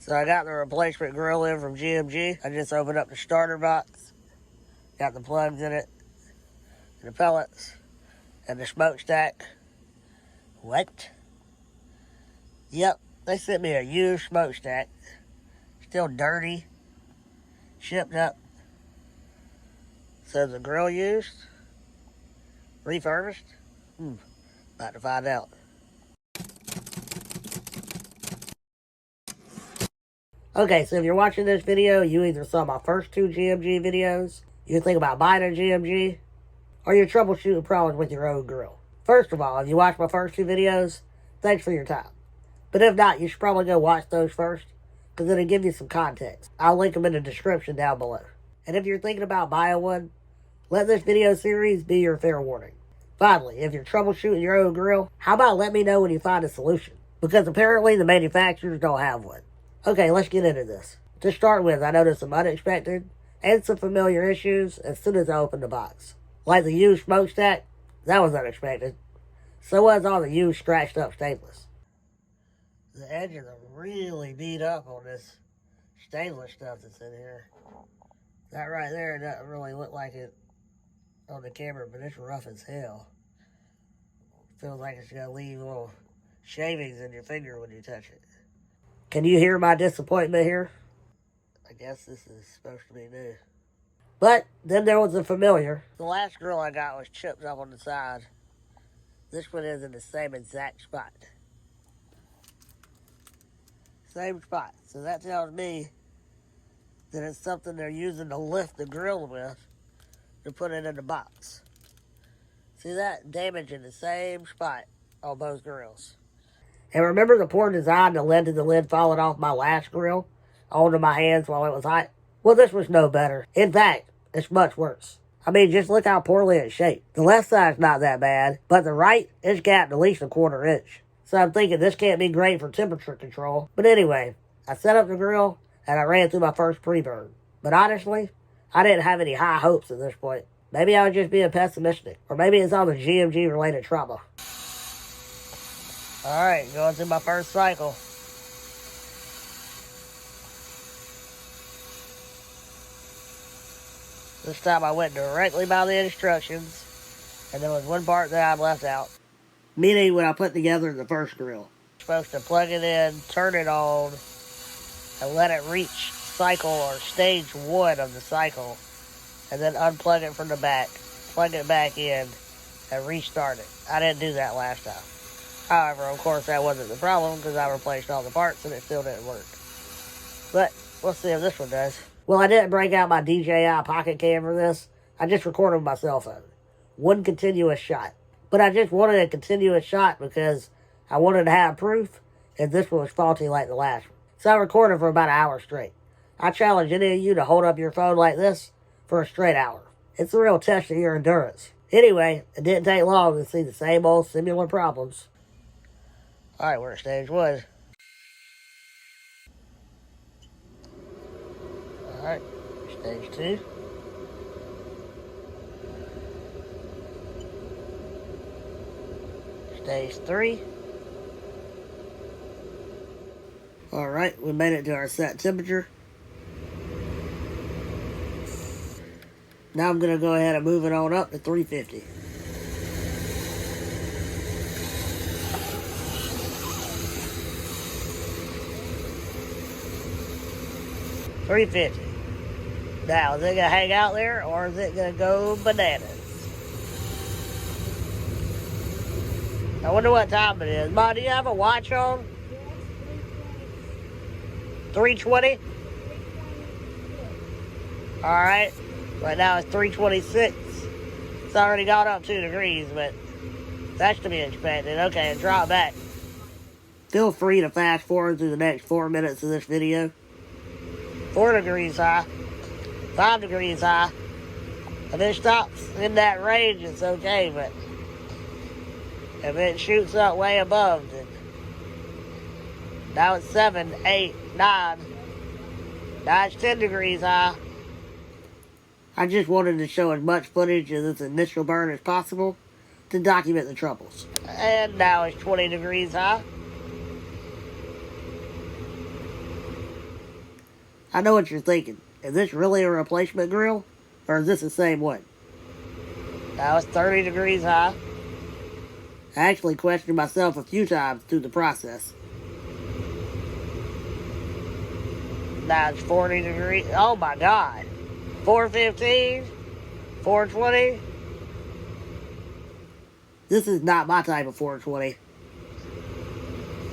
So I got the replacement grill in from GMG. I just opened up the starter box. Got the plugs in it, and the pellets, and the smokestack. What? Yep, they sent me a used smokestack. Still dirty. Shipped up. Says the grill used. Refurbished. About to find out. Okay, so if you're watching this video, you either saw my first two GMG videos, you think about buying a GMG, or you're troubleshooting problems with your own grill. First of all, if you watched my first two videos, thanks for your time. But if not, you should probably go watch those first, because it'll give you some context. I'll link them in the description down below. And if you're thinking about buying one, let this video series be your fair warning. Finally, if you're troubleshooting your own grill, how about let me know when you find a solution? Because apparently the manufacturers don't have one. Okay, let's get into this. To start with, I noticed some unexpected and some familiar issues as soon as I opened the box. Like the used smokestack, that was unexpected. So was all the used scratched up stainless. The edges are really beat up on this stainless stuff that's in here. That right there doesn't really look like it on the camera, but it's rough as hell. Feels like it's gonna leave little shavings in your finger when you touch it. Can you hear my disappointment here? I guess this is supposed to be new. But then there was the familiar. The last grill I got was chipped up on the side. This one is in the same exact spot. Same spot. So that tells me that it's something they're using to lift the grill with to put it in the box. See that? Damage in the same spot on both grills. And remember the poor design that led to the lid falling off my last grill onto my hands while it was hot? Well, this was no better. In fact, it's much worse. I mean, just look how poorly it's shaped. The left side's not that bad, but the right is gapped at least a 1/4 inch. So I'm thinking this can't be great for temperature control. But anyway, I set up the grill and I ran through my first pre-burn. But honestly, I didn't have any high hopes at this point. Maybe I was just being pessimistic. Or maybe it's all the GMG related trauma. Alright, going through my first cycle. This time I went directly by the instructions, and there was one part that I left out. Meaning when I put together the first grill. You're supposed to plug it in, turn it on, and let it reach cycle or stage 1 of the cycle, and then unplug it from the back, plug it back in, and restart it. I didn't do that last time. However, of course, that wasn't the problem because I replaced all the parts and it still didn't work. But we'll see if this one does. Well, I didn't break out my DJI pocket cam for this. I just recorded with my cell phone. One continuous shot. But I just wanted a continuous shot because I wanted to have proof if this one was faulty like the last one. So I recorded for about an hour straight. I challenge any of you to hold up your phone like this for a straight hour. It's a real test of your endurance. Anyway, it didn't take long to see the same old similar problems. Alright, we're at stage 1. Alright, stage 2. Stage 3. Alright, we made it to our set temperature. Now I'm going to go ahead and move it on up to 350. $350. Now, is it going to hang out there or is it going to go bananas? I wonder what time it is. Ma, do you have a watch on? 320? Alright. Right now it's 326. It's already gone up 2 degrees, but that's to be expected. Okay, and drop back. Feel free to fast forward through the next 4 minutes of this video. 4 degrees high, 5 degrees high. If it stops in that range, it's okay, but if it shoots up way above, then now it's 7, 8, 9. Now it's 10 degrees high. I just wanted to show as much footage of this initial burn as possible to document the troubles. And now it's 20 degrees high. I know what you're thinking. Is this really a replacement grill? Or is this the same one? Now it's 30 degrees high. I actually questioned myself a few times through the process. Now it's 40 degrees. Oh my God. 415? 420? This is not my type of 420.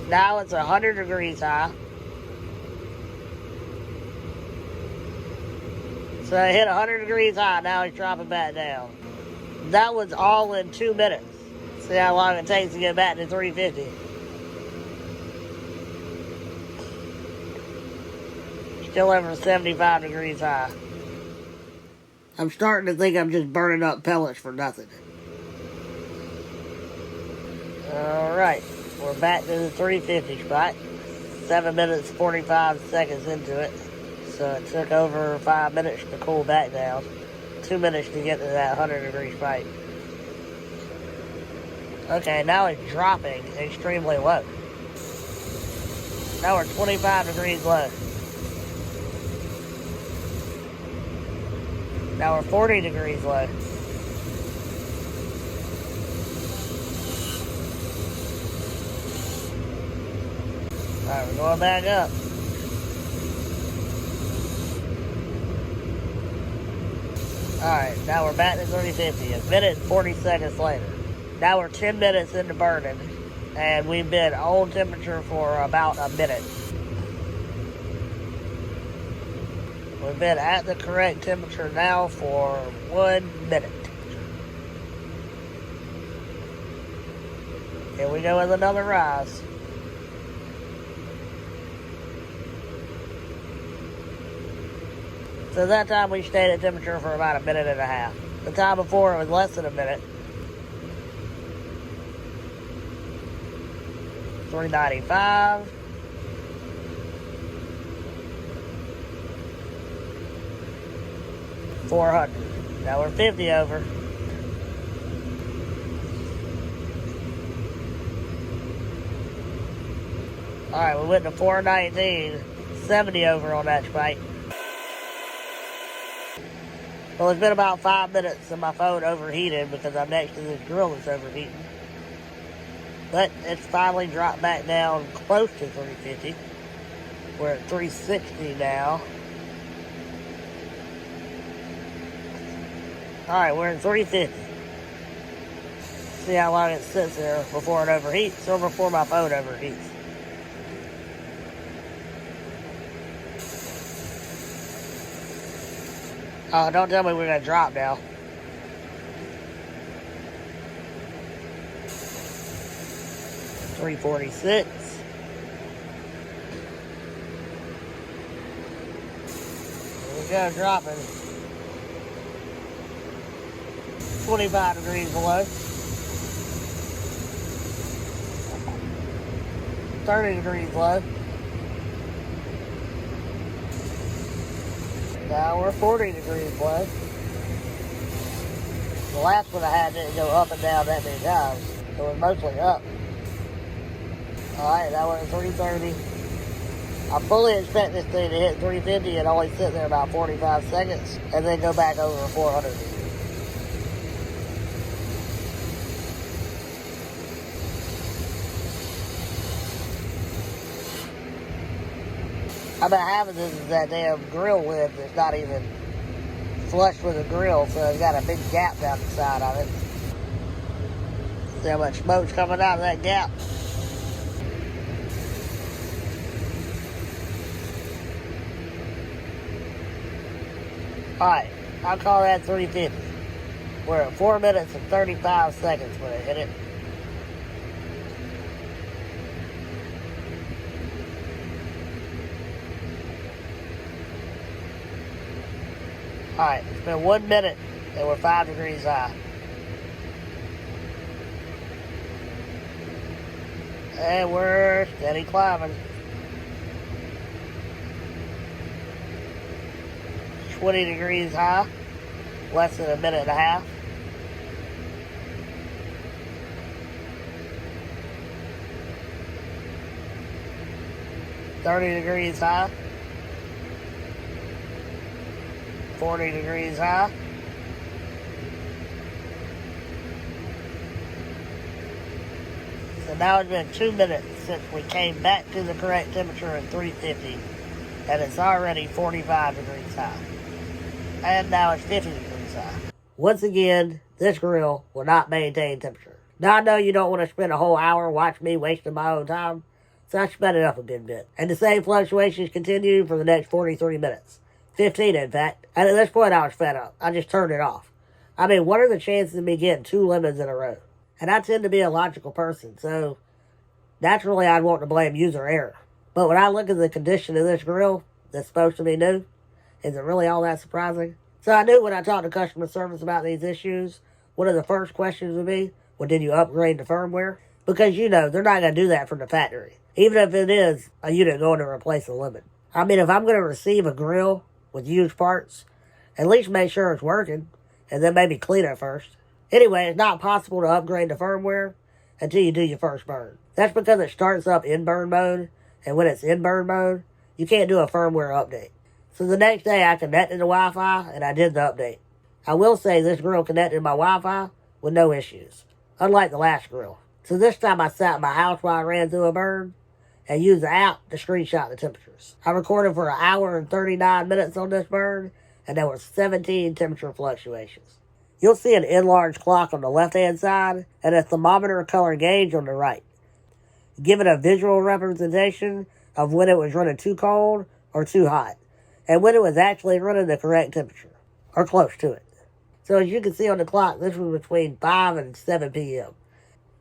Now it's 100 degrees high. So I hit 100 degrees high, now it's dropping back down. That was all in 2 minutes. See how long it takes to get back to 350. Still over 75 degrees high. I'm starting to think I'm just burning up pellets for nothing. Alright, we're back to the 350 spot. 7 minutes 45 seconds into it. So it took over 5 minutes to cool back down. 2 minutes to get to that 100 degree spike. Okay, now it's dropping extremely low. Now we're 25 degrees low. Now we're 40 degrees low. Alright, we're going back up. Alright, now we're back to 350. A minute and 40 seconds later. Now we're 10 minutes into burning, and we've been on temperature for about a minute. We've been at the correct temperature now for 1 minute. Here we go with another rise. So that time we stayed at temperature for about a minute and a half. The time before it was less than a minute. 395. 400. Now we're 50 over. Alright, we went to 419. 70 over on that spike. Well, it's been about 5 minutes and my phone overheated because I'm next to this grill that's overheating. But it's finally dropped back down close to 350. We're at 360 now. Alright, we're at 350. See how long it sits there before it overheats or before my phone overheats. Oh, don't tell me we're going to drop now. $346. Here we go, dropping. 25 degrees below. 30 degrees below. Now we're 40 degrees below. The last one I had didn't go up and down that many times. It was mostly up. Alright, now we're at 330. I fully expect this thing to hit 350 and only sit there about 45 seconds and then go back over 400. I've been having this is that damn grill lid that's not even flush with the grill, so it's got a big gap down the side of it. See how much smoke's coming out of that gap? Alright, I'll call that 350. We're at 4 minutes and 35 seconds when I hit it. Alright, it's been 1 minute and we're 5 degrees high. And we're steady climbing. 20 degrees high. Less than a minute and a half. $30 degrees high. 40 degrees high. So now it's been 2 minutes since we came back to the correct temperature at 350, and it's already 45 degrees high. And now it's 50 degrees high. Once again, this grill will not maintain temperature. Now I know you don't want to spend a whole hour watching me wasting my own time, so I sped it up a good bit. And the same fluctuations continue for the next 43 minutes. 15, in fact. And at this point, I was fed up. I just turned it off. I mean, what are the chances of me getting 2 lemons in a row? And I tend to be a logical person, so naturally I'd want to blame user error. But when I look at the condition of this grill that's supposed to be new, is it really all that surprising? So I knew when I talked to customer service about these issues, one of the first questions would be, well, did you upgrade the firmware? Because, you know, they're not going to do that from the factory. Even if it is a unit going to replace a lemon. I mean, if I'm going to receive a grill with used parts, at least make sure it's working, and then maybe clean it first. Anyway, it's not possible to upgrade the firmware until you do your first burn. That's because it starts up in burn mode, and when it's in burn mode, you can't do a firmware update. So the next day I connected to Wi-Fi, and I did the update. I will say this grill connected to my Wi-Fi with no issues, unlike the last grill. So this time I sat in my house while I ran through a burn, and used the app to screenshot the temperatures. I recorded for 1 hour and 39 minutes on this burn, and there were 17 temperature fluctuations. You'll see an enlarged clock on the left-hand side, and a thermometer color gauge on the right, giving a visual representation of when it was running too cold or too hot, and when it was actually running the correct temperature, or close to it. So as you can see on the clock, this was between 5 and 7 p.m.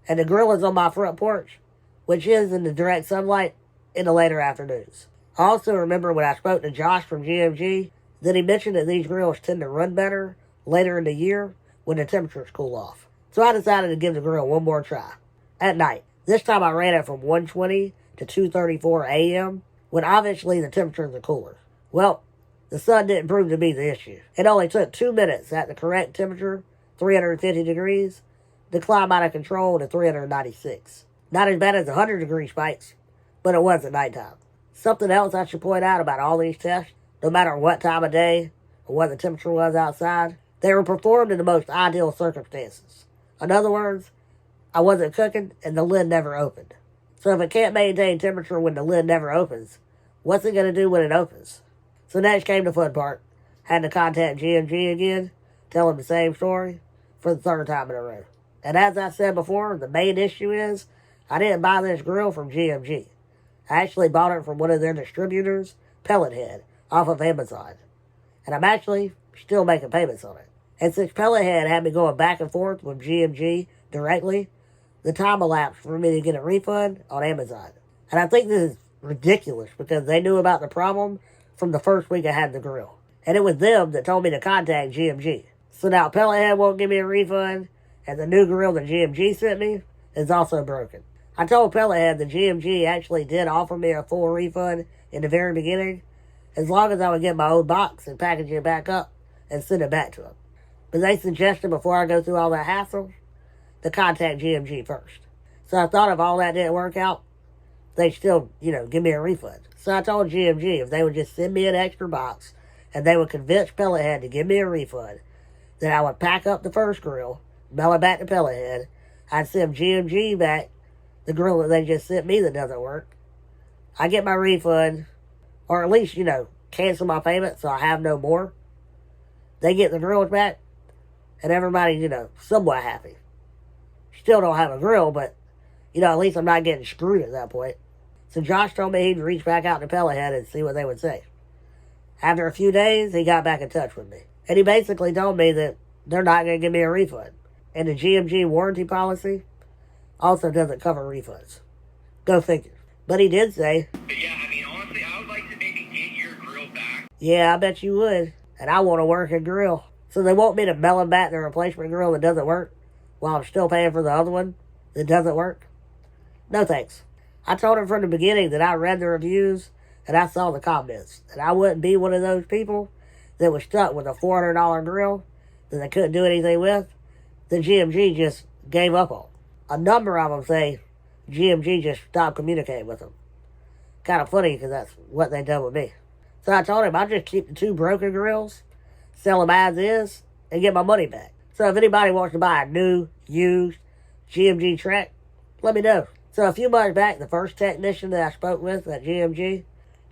And the grill is on my front porch, which is in the direct sunlight in the later afternoons. I also remember when I spoke to Josh from GMG, that he mentioned that these grills tend to run better later in the year when the temperatures cool off. So I decided to give the grill one more try. At night. This time I ran it from 1:20 to 2:34 a.m. when obviously the temperatures are cooler. Well, the sun didn't prove to be the issue. It only took 2 minutes at the correct temperature, 350 degrees, to climb out of control to 396. Not as bad as 100-degree spikes, but it was at nighttime. Something else I should point out about all these tests, no matter what time of day or what the temperature was outside, they were performed in the most ideal circumstances. In other words, I wasn't cooking and the lid never opened. So if it can't maintain temperature when the lid never opens, what's it going to do when it opens? So next came the fun part. Had to contact GMG again, tell them the same story for the 3rd time in a row. And as I said before, the main issue is I didn't buy this grill from GMG. I actually bought it from one of their distributors, Pellet Head, off of Amazon. And I'm actually still making payments on it. And since Pellet Head had me going back and forth with GMG directly, the time elapsed for me to get a refund on Amazon. And I think this is ridiculous because they knew about the problem from the first week I had the grill. And it was them that told me to contact GMG. So now Pellet Head won't give me a refund, and the new grill that GMG sent me is also broken. I told Pellet Head that GMG actually did offer me a full refund in the very beginning, as long as I would get my own box and package it back up and send it back to them. But they suggested before I go through all that hassle, to contact GMG first. So I thought if all that didn't work out, they'd still, give me a refund. So I told GMG if they would just send me an extra box and they would convince Pellet Head to give me a refund, then I would pack up the first grill, mail it back to Pellet Head, I'd send GMG back the grill that they just sent me that doesn't work. I get my refund, or at least, cancel my payment so I have no more. They get the grills back, and everybody, somewhat happy. Still don't have a grill, but, at least I'm not getting screwed at that point. So Josh told me he'd reach back out to Pellet Head and see what they would say. After a few days, he got back in touch with me. And he basically told me that they're not going to give me a refund. And the GMG warranty policy also doesn't cover refunds. Go figure. But he did say, yeah, honestly, I would like to maybe get your grill back. Yeah, I bet you would. And I want a working grill. So they want me to mail them back the replacement grill that doesn't work while I'm still paying for the other one that doesn't work? No thanks. I told him from the beginning that I read the reviews and I saw the comments. And I wouldn't be one of those people that was stuck with a $400 grill that they couldn't do anything with, that GMG just gave up on. A number of them say GMG just stopped communicating with them. Kind of funny because that's what they done with me. So I told him I'll just keep the 2 broken grills sell them as is, and get my money back. So if anybody wants to buy a new, used GMG Trek, let me know. So a few months back, the first technician that I spoke with at GMG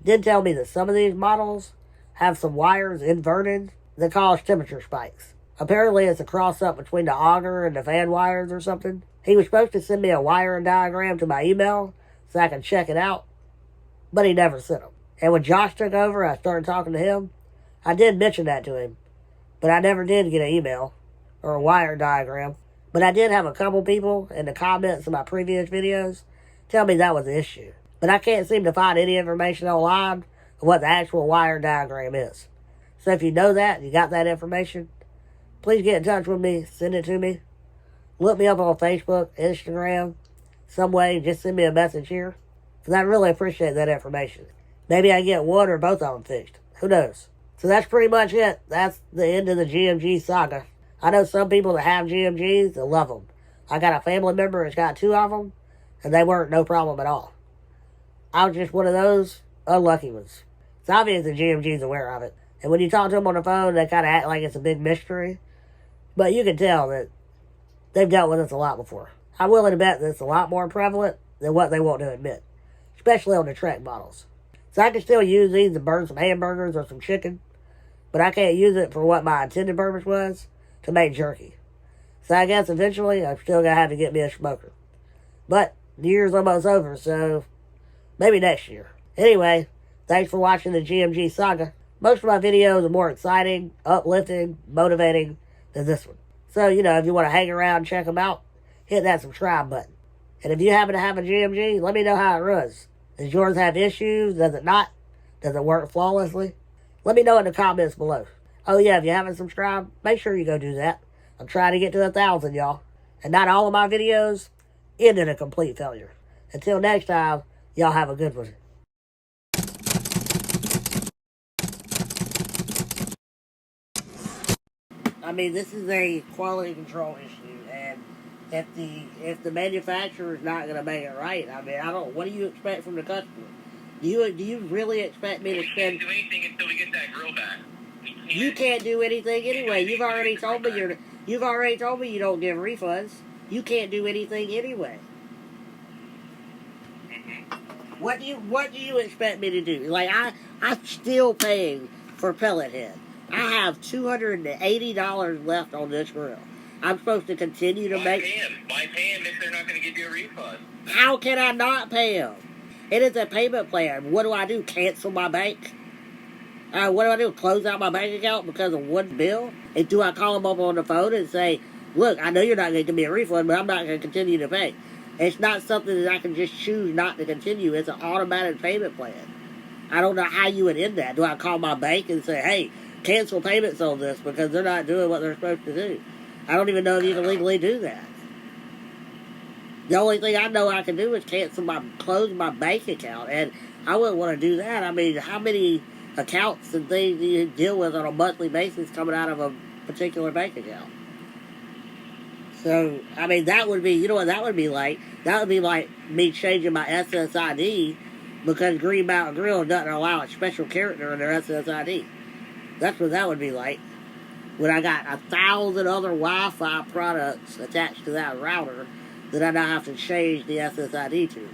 did tell me that some of these models have some wires inverted that cause temperature spikes. Apparently it's a cross-up between the auger and the fan wires or something. He was supposed to send me a wiring diagram to my email so I can check it out, but he never sent them. And when Josh took over, I started talking to him. I did mention that to him, but I never did get an email or a wire diagram. But I did have a couple people in the comments of my previous videos tell me that was the issue. But I can't seem to find any information online of what the actual wire diagram is. So if you know that, you got that information, please get in touch with me, send it to me. Look me up on Facebook, Instagram, some way, just send me a message here. Because I really appreciate that information. Maybe I get one or both of them fixed. Who knows? So that's pretty much it. That's the end of the GMG saga. I know some people that have GMGs that love them. I got a family member that's got 2 of them, and they weren't no problem at all. I was just one of those unlucky ones. It's obvious the GMG's aware of it. And when you talk to them on the phone, they kind of act like it's a big mystery. But you can tell that they've dealt with this a lot before. I'm willing to bet that it's a lot more prevalent than what they want to admit. Especially on the Trek models. So I can still use these to burn some hamburgers or some chicken. But I can't use it for what my intended purpose was, to make jerky. So I guess eventually I'm still going to have to get me a smoker. But the year's almost over, so maybe next year. Anyway, thanks for watching the GMG Saga. Most of my videos are more exciting, uplifting, motivating than this one. So, if you want to hang around and check them out, hit that subscribe button. And if you happen to have a GMG, let me know how it runs. Does yours have issues? Does it not? Does it work flawlessly? Let me know in the comments below. Oh yeah, if you haven't subscribed, make sure you go do that. I'm trying to get to 1,000, y'all. And not all of my videos end in a complete failure. Until next time, y'all have a good one. I mean, this is a quality control issue, and if the manufacturer is not going to make it right, I mean, what do you expect from the customer? Do you really expect me to spend? We can't do anything until we get that grill back. You can't do anything anyway. You've already told me you don't give refunds. You can't do anything anyway. Mm-hmm. What do you expect me to do? Like I'm still paying for pellet head. I have $280 left on this grill. I'm supposed to continue to make. Why pay them if they're not going to give you a refund? How can I not pay them? It is a payment plan. What do I do? Cancel my bank? What do I do? Close out my bank account because of one bill? And do I call them up on the phone and say, look, I know you're not going to give me a refund, but I'm not going to continue to pay. It's not something that I can just choose not to continue. It's an automatic payment plan. I don't know how you would end that. Do I call my bank and say, hey, cancel payments on this because they're not doing what they're supposed to do? I don't even know if you can legally do that. The only thing I know I can do is close my bank account. And I wouldn't want to do that. I mean, how many accounts and things you deal with on a monthly basis coming out of a particular bank account? So, I mean, that would be, you know what that would be like? That would be like me changing my SSID because Green Mountain Grill doesn't allow a special character in their SSID. That's what that would be like. When I got 1,000 other Wi-Fi products attached to that router that I now have to change the SSID to.